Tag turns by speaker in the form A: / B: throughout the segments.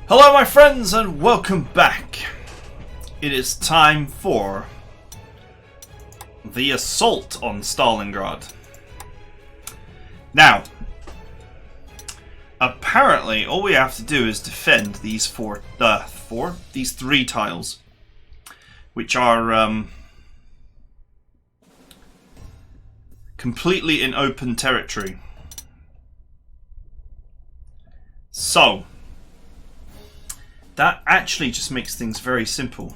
A: Hello my friends and welcome back. It is time for the assault on Stalingard. Now, apparently all we have to do is defend these these three tiles, which are completely in open territory. So that actually just makes things very simple.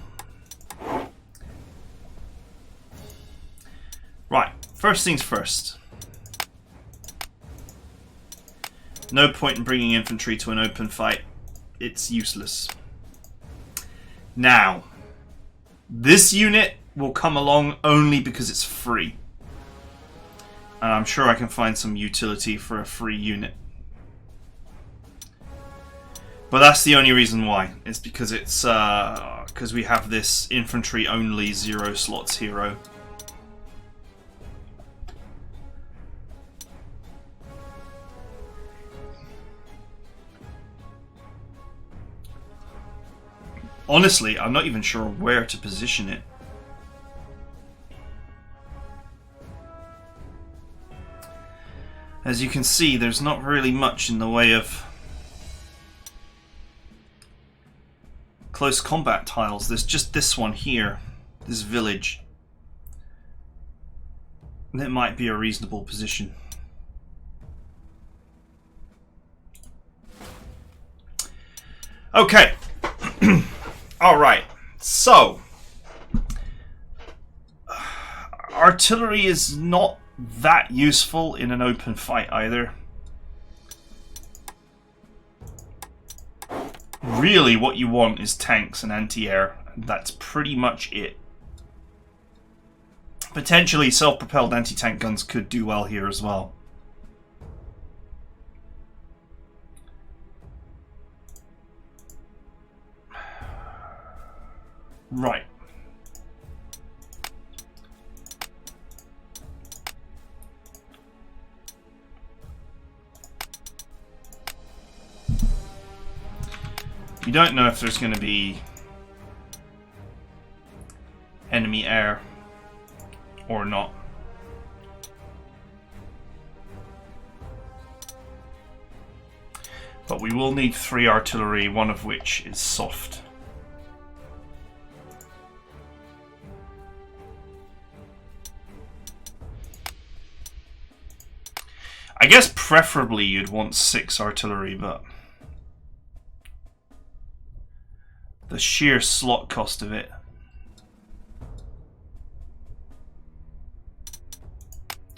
A: Right, first things first. No point in bringing infantry to an open fight. It's useless. Now, this unit will come along only because it's free. And I'm sure I can find some utility for a free unit. But that's the only reason why. It's because it's because we have this infantry only 0 slots hero. Honestly, I'm not even sure where to position it. As you can see, there's not really much in the way of close combat tiles. There's just this one here, this village. And it might be a reasonable position. Okay. Alright, so artillery is not that useful in an open fight either. Really what you want is tanks and anti-air, and that's pretty much it. Potentially self-propelled anti-tank guns could do well here as well. Right. You don't know if there's going to be enemy air or not. But we will need 3 artillery, one of which is soft. I guess preferably you'd want 6 artillery, but the sheer slot cost of it.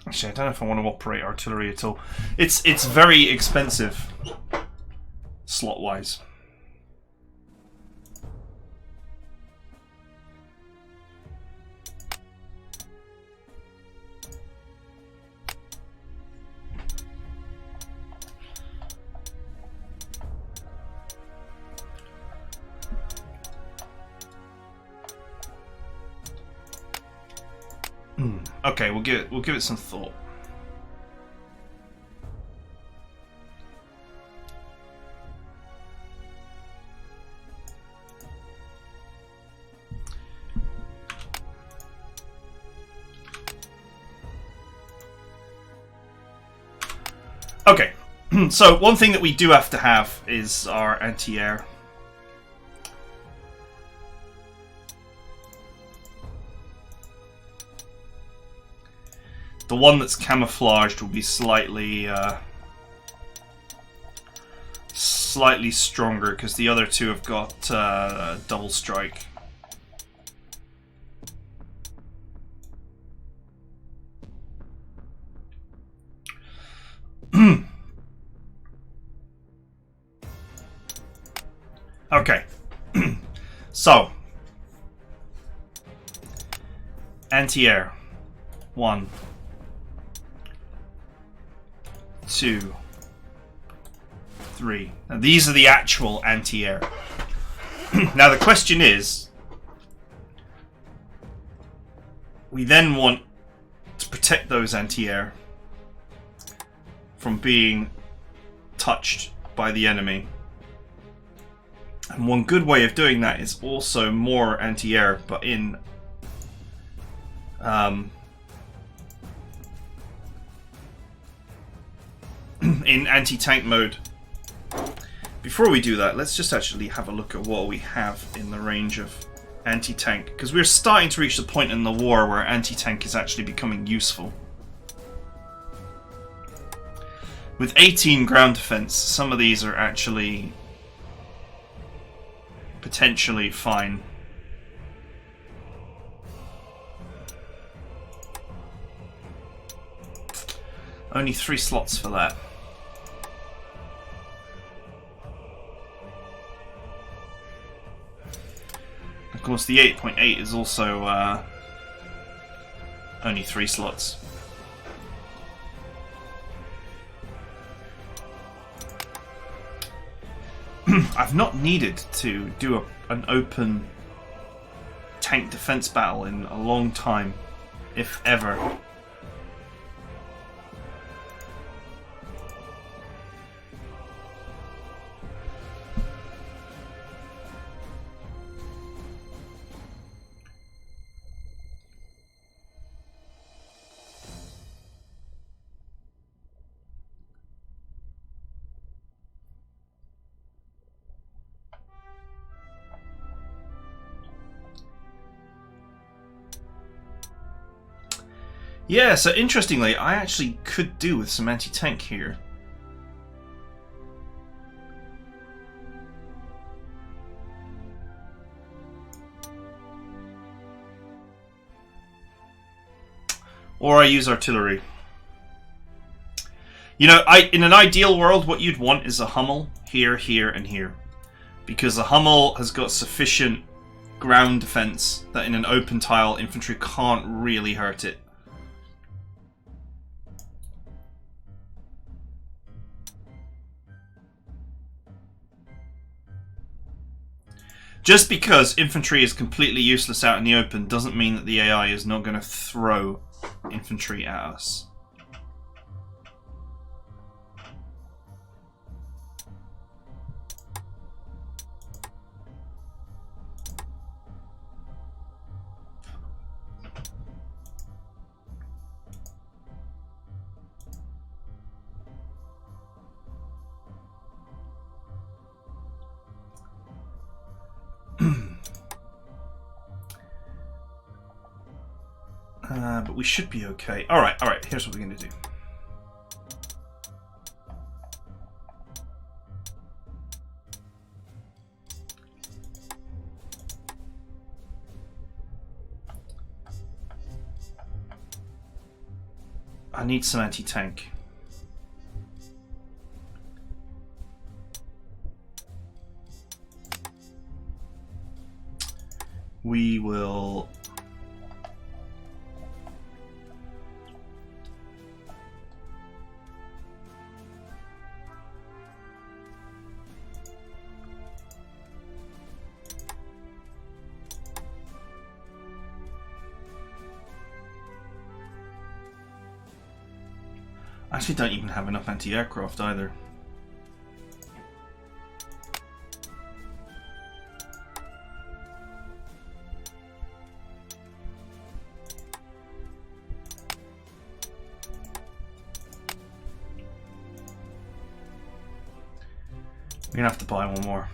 A: Actually, I don't know if I want to operate artillery at all. It's very expensive, slot-wise. Okay, we'll give it some thought. Okay, so one thing that we do have to have is our anti-air. The one that's camouflaged will be slightly stronger because the other two have got double strike. Okay, so anti-air 1, 2, 3. Now these are the actual anti-air. Now the question is, we then want to protect those anti-air from being touched by the enemy. And one good way of doing that is also more anti-air, but in in anti-tank mode. Before we do that, let's just actually have a look at what we have in the range of anti-tank, because we're starting to reach the point in the war where anti-tank is actually becoming useful. With 18 ground defense, some of these are actually potentially fine. Only 3 slots for that. Of course, the 8.8 is also only 3 slots. I've not needed to do an open tank defense battle in a long time, if ever. Yeah, so interestingly, I actually could do with some anti-tank here. Or I use artillery. You know, in an ideal world, what you'd want is a Hummel here, here, and here. Because a Hummel has got sufficient ground defense that in an open tile, infantry can't really hurt it. Just because infantry is completely useless out in the open doesn't mean that the AI is not going to throw infantry at us. But we should be okay. Alright, here's what we're going to do. I need some anti-tank. We will... I actually don't even have enough anti-aircraft either. We're gonna have to buy one more.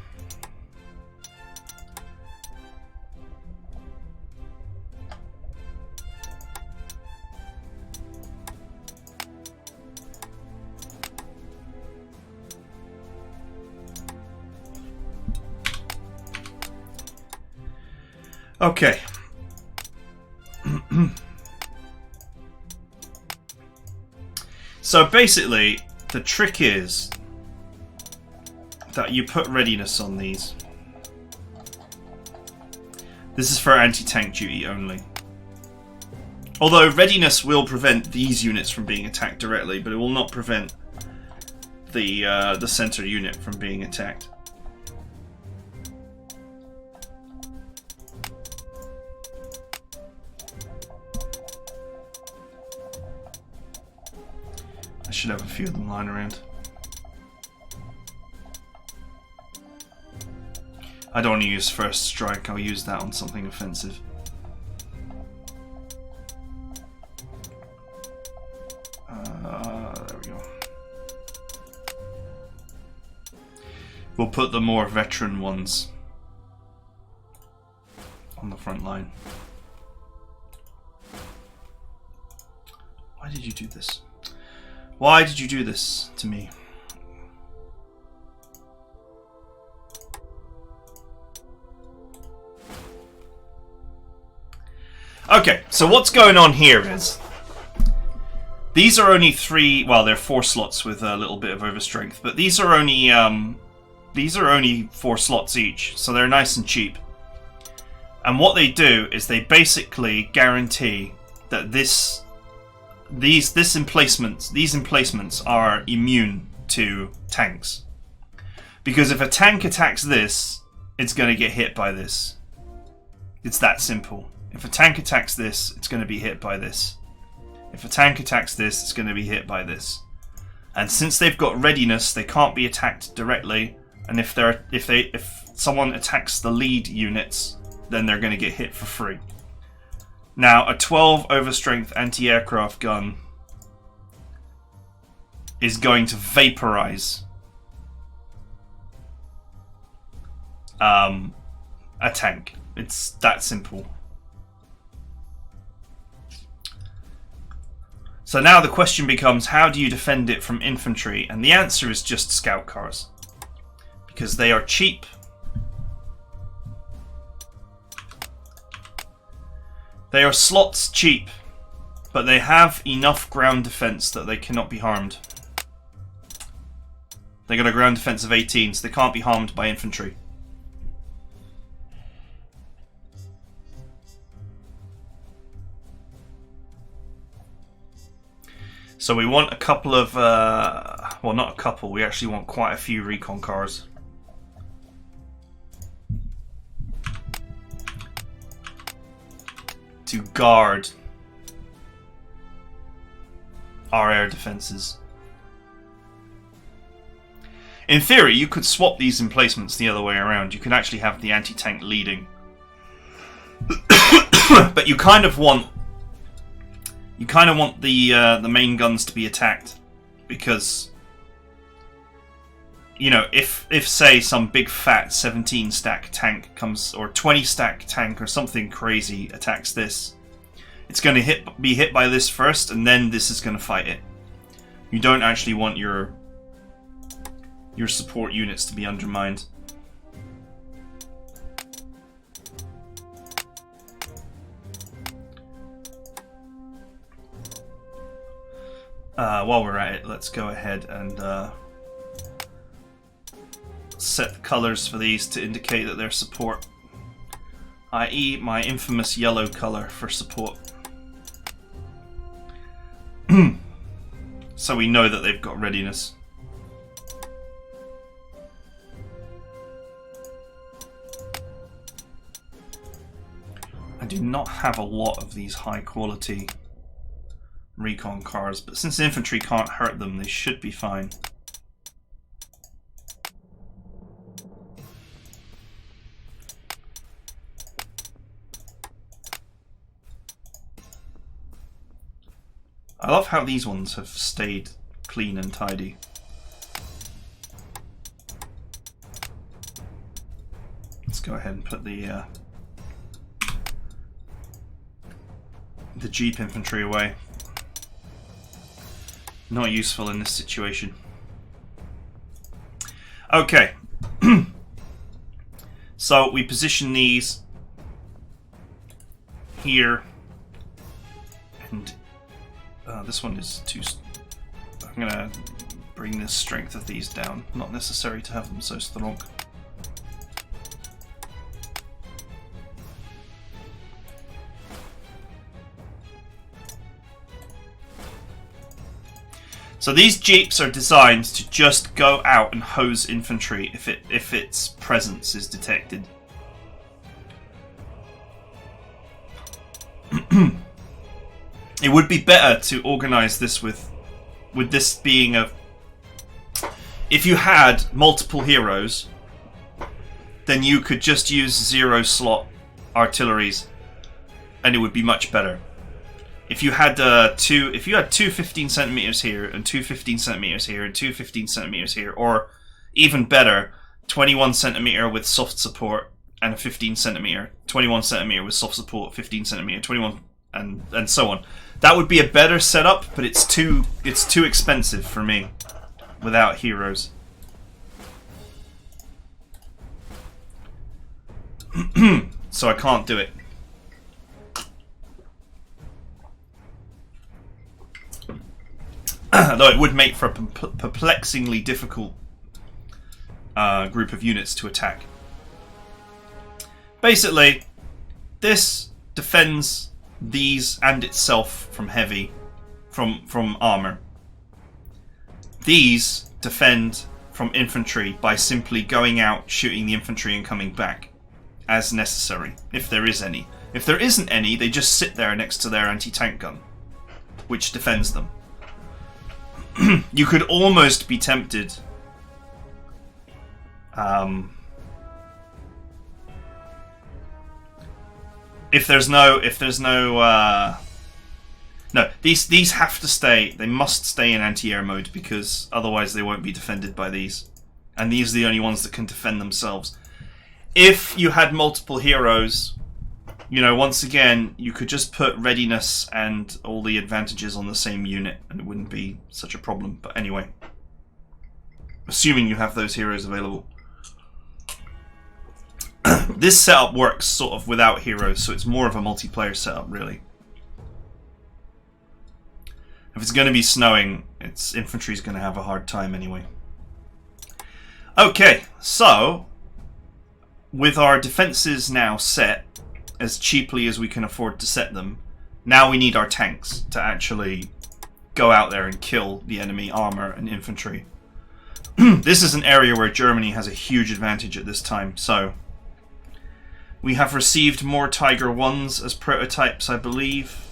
A: Okay. So basically, the trick is that you put readiness on these. This is for anti-tank duty only. Although readiness will prevent these units from being attacked directly, but it will not prevent the center unit from being attacked. I should have a few of them lying around. I don't want to use first strike, I'll use that on something offensive. There we go. We'll put the more veteran ones on the front line. Why did you do this? Why did you do this to me? Okay, so what's going on here is these are only 3. Well, they're 4 slots with a little bit of overstrength, but these are only 4 slots each, so they're nice and cheap. And what they do is they basically guarantee that these emplacements are immune to tanks. Because if a tank attacks this, it's going to get hit by this. It's that simple. If a tank attacks this, it's going to be hit by this. If a tank attacks this, it's going to be hit by this. And since they've got readiness, they can't be attacked directly. And if someone attacks the lead units, then they're going to get hit for free. Now, a 12 overstrength anti-aircraft gun is going to vaporize a tank. It's that simple. So now the question becomes, how do you defend it from infantry? And the answer is just scout cars. Because they are cheap. They are slots cheap, but they have enough ground defense that they cannot be harmed. They got a ground defense of 18, so they can't be harmed by infantry. So we want a couple of, well, not a couple, we actually want quite a few recon cars. To guard our air defenses. In theory, you could swap these emplacements the other way around. You could actually have the anti-tank leading. But you kind of want the main guns to be attacked, because, you know, if say some big fat 17 stack tank comes, or 20 stack tank or something crazy attacks this, it's going to be hit by this first, and then this is going to fight it. You don't actually want your support units to be undermined. While we're at it, let's go ahead and set the colors for these to indicate that they're support, i.e. my infamous yellow color for support. So we know that they've got readiness. I do not have a lot of these high quality recon cars, but since infantry can't hurt them, they should be fine. I love how these ones have stayed clean and tidy. Let's go ahead and put the Jeep infantry away. Not useful in this situation. Okay. So we position these here, and this one is too. I'm gonna bring the strength of these down. Not necessary to have them so strong. So these jeeps are designed to just go out and hose infantry if its presence is detected. It would be better to organize this with this being a... If you had multiple heroes, then you could just use 0 slot artilleries, and it would be much better. If you had two 15 centimeters here and 2 15 centimeters here and 2 15 centimeters here, or even better, 21 centimeter with soft support and a 15 centimeter, 21 centimeter with soft support, 15 centimeter, 21, and so on. That would be a better setup, but it's too expensive for me without heroes. So I can't do it. Though it would make for a perplexingly difficult group of units to attack. Basically, this defends these and itself from heavy, from armor. These defend from infantry by simply going out, shooting the infantry and coming back as necessary, if there is any. If there isn't any, they just sit there next to their anti-tank gun, which defends them. You could almost be tempted these have to stay. They must stay in anti-air mode, because otherwise they won't be defended by these, and these are the only ones that can defend themselves. If you had multiple heroes, you know, once again, you could just put readiness and all the advantages on the same unit, and it wouldn't be such a problem. But anyway, assuming you have those heroes available. This setup works sort of without heroes, so it's more of a multiplayer setup, really. If it's going to be snowing, infantry's going to have a hard time anyway. Okay, so with our defenses now set as cheaply as we can afford to set them, now we need our tanks to actually go out there and kill the enemy armor and infantry. This is an area where Germany has a huge advantage at this time, so we have received more Tiger 1s as prototypes, I believe.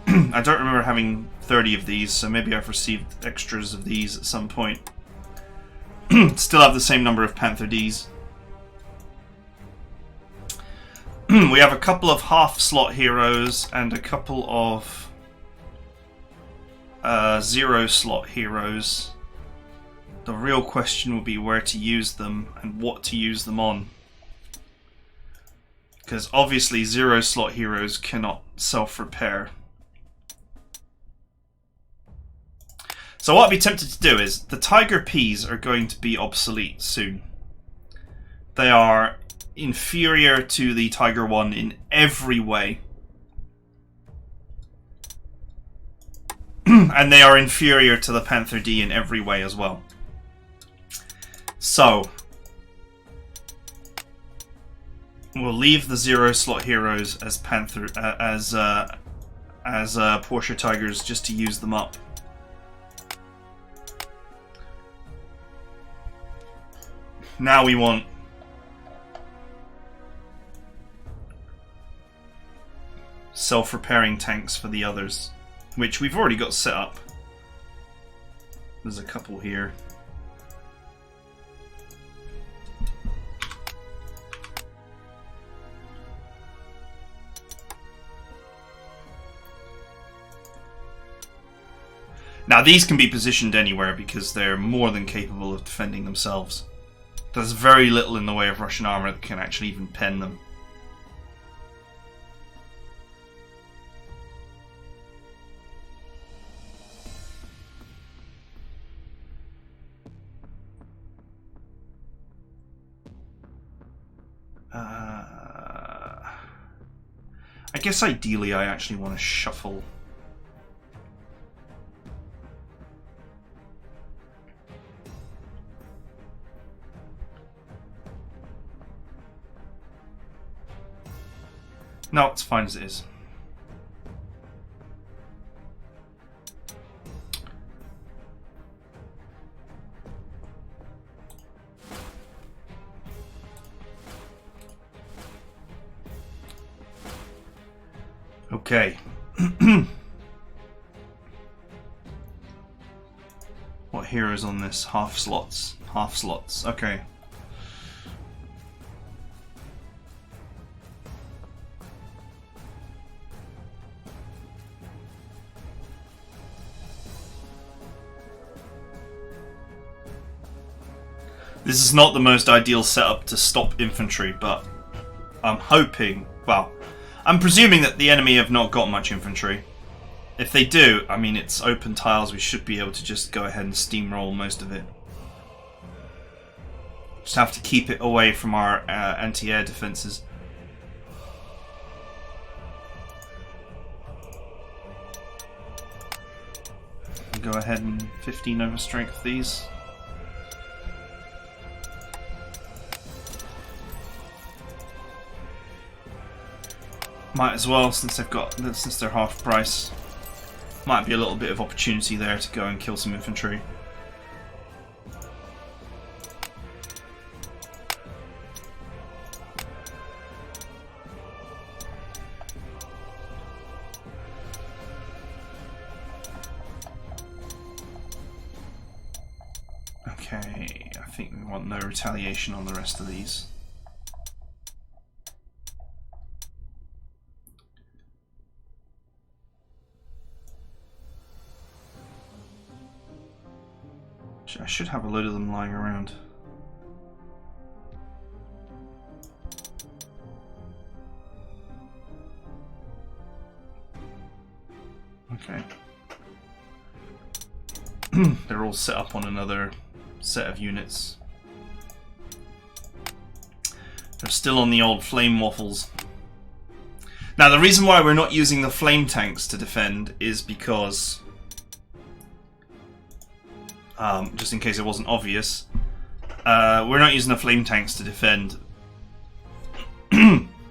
A: I don't remember having 30 of these, so maybe I've received extras of these at some point. Still have the same number of Panther Ds. We have a couple of half-slot heroes and a couple of 0-slot heroes. The real question will be where to use them and what to use them on. Because obviously 0-slot heroes cannot self-repair. So what I'd be tempted to do is, the Tiger Ps are going to be obsolete soon. They are inferior to the Tiger 1 in every way. And they are inferior to the Panther D in every way as well. So we'll leave the 0-slot heroes as Porsche Tigers, just to use them up. Now we want self-repairing tanks for the others, which we've already got set up. There's a couple here. Now these can be positioned anywhere because they're more than capable of defending themselves. There's very little in the way of Russian armor that can actually even pen them. I guess ideally I actually want to shuffle. No, it's fine as it is. Okay. What heroes on this? Half slots. Half slots. Okay. This is not the most ideal setup to stop infantry, but I'm hoping... Well, I'm presuming that the enemy have not got much infantry. If they do, I mean, it's open tiles. We should be able to just go ahead and steamroll most of it. Just have to keep it away from our anti-air defenses. Go ahead and 15 over strength these. Might as well, since they're half price. Might be a little bit of opportunity there to go and kill some infantry. Okay, I think we want no retaliation on the rest of these. I should have a load of them lying around. Okay. They're all set up on another set of units. They're still on the old flame waffles. Now, the reason why we're not using the flame tanks to defend is because, just in case it wasn't obvious, we're not using the flame tanks to defend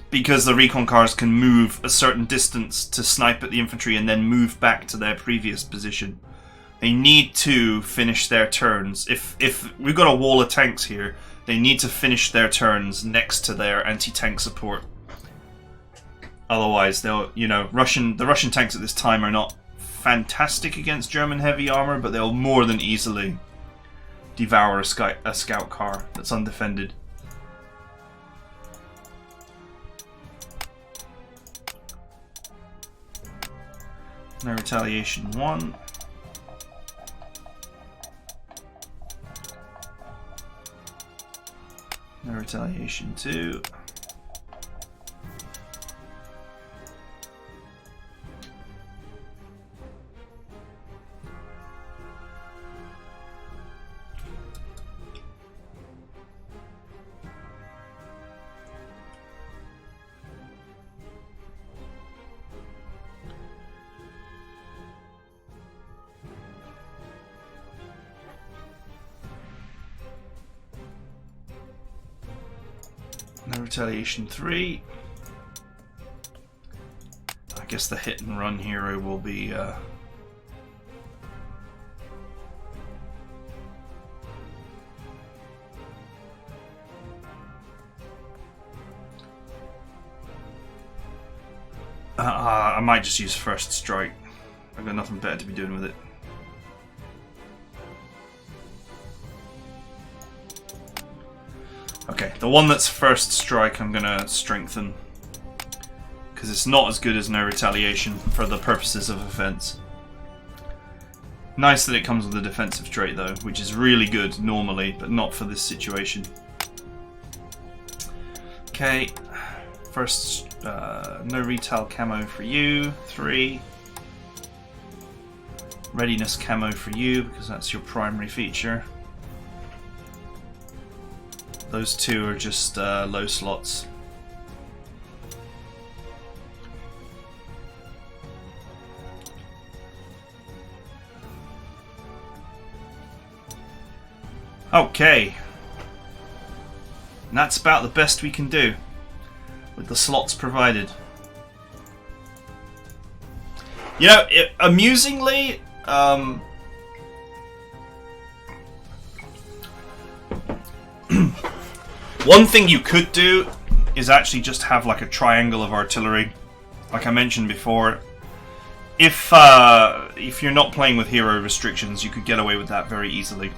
A: because the recon cars can move a certain distance to snipe at the infantry and then move back to their previous position. They need to finish their turns. If we've got a wall of tanks here, they need to finish their turns next to their anti-tank support. Otherwise, they'll, you know, the Russian tanks at this time are not fantastic against German heavy armor, but they'll more than easily devour a scout car that's undefended. No retaliation 1. No retaliation 2. No retaliation 3. I guess the hit and run hero will be I might just use first strike. I've got nothing better to be doing with it. Okay, the one that's first strike I'm gonna strengthen, because it's not as good as no retaliation for the purposes of offense. Nice that it comes with a defensive trait though, which is really good normally, but not for this situation. Okay, first no retail camo for you, 3. Readiness camo for you, because that's your primary feature. Those 2 are just low slots. Okay. And that's about the best we can do with the slots provided. You know, amusingly, one thing you could do is actually just have like a triangle of artillery, like I mentioned before. If you're not playing with hero restrictions, you could get away with that very easily.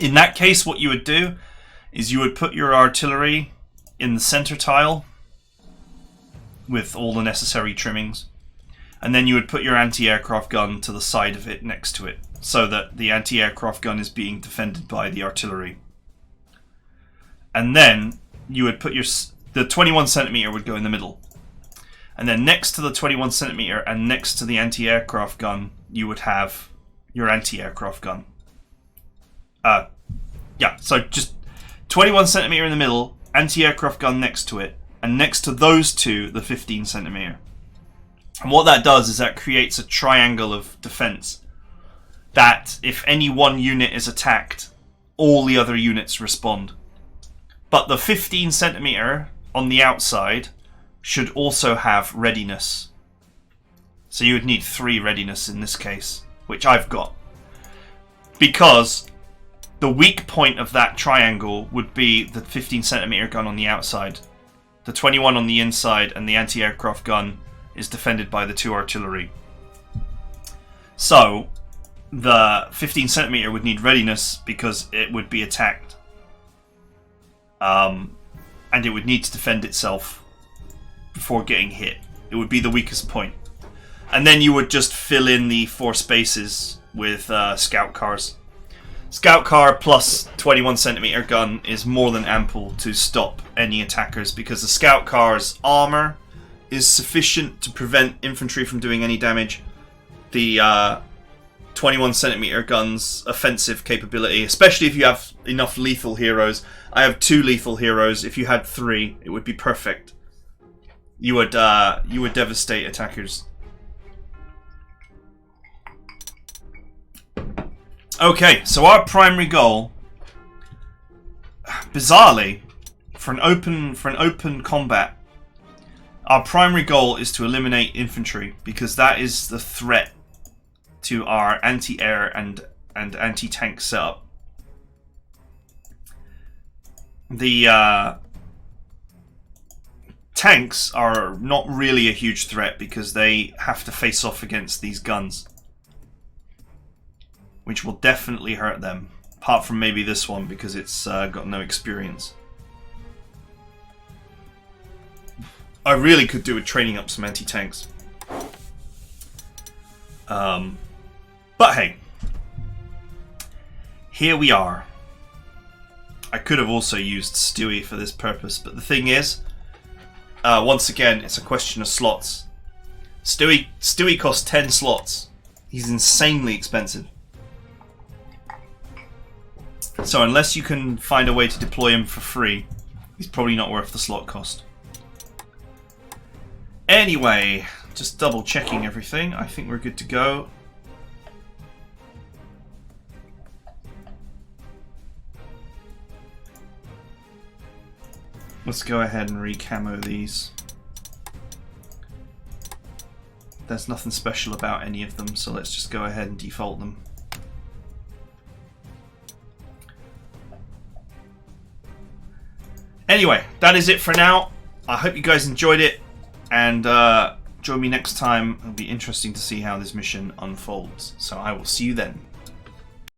A: In that case, what you would do is you would put your artillery in the center tile with all the necessary trimmings, and then you would put your anti-aircraft gun to the side of it next to it, so that the anti-aircraft gun is being defended by the artillery. and then you would put the 21 centimeter would go in the middle, and then next to the 21 centimeter and next to the anti-aircraft gun, you would have your anti-aircraft gun. Yeah, so just 21 centimeter in the middle, anti-aircraft gun next to it, and next to those two, the 15 centimeter. And what that does is that creates a triangle of defense. That if any one unit is attacked, all the other units respond. But the 15 centimeter on the outside should also have readiness. So you would need 3 readiness in this case, which I've got. Because the weak point of that triangle would be the 15 centimeter gun on the outside. The 21 on the inside, and the anti-aircraft gun is defended by the 2 artillery. So the 15 centimeter would need readiness because it would be attacked. And it would need to defend itself before getting hit. It would be the weakest point. And then you would just fill in the 4 spaces with scout cars. Scout car plus 21 centimeter gun is more than ample to stop any attackers, because the scout car's armor is sufficient to prevent infantry from doing any damage. The 21 centimeter gun's offensive capability, especially if you have enough lethal heroes. I have 2 lethal heroes. If you had 3, it would be perfect. You would devastate attackers. Okay, so our primary goal, bizarrely, for an open combat, our primary goal is to eliminate infantry, because that is the threat to our anti-air and anti-tank setup. The tanks are not really a huge threat because they have to face off against these guns, which will definitely hurt them, apart from maybe this one because it's got no experience. I really could do with training up some anti-tanks. But hey, here we are. I could have also used Stewie for this purpose, but the thing is, once again, it's a question of slots. Stewie costs 10 slots. He's insanely expensive. So unless you can find a way to deploy him for free, he's probably not worth the slot cost. Anyway, just double checking everything. I think we're good to go. Let's go ahead and re-camo these. There's nothing special about any of them, so let's just go ahead and default them. Anyway, that is it for now. I hope you guys enjoyed it, and join me next time. It'll be interesting to see how this mission unfolds. So I will see you then.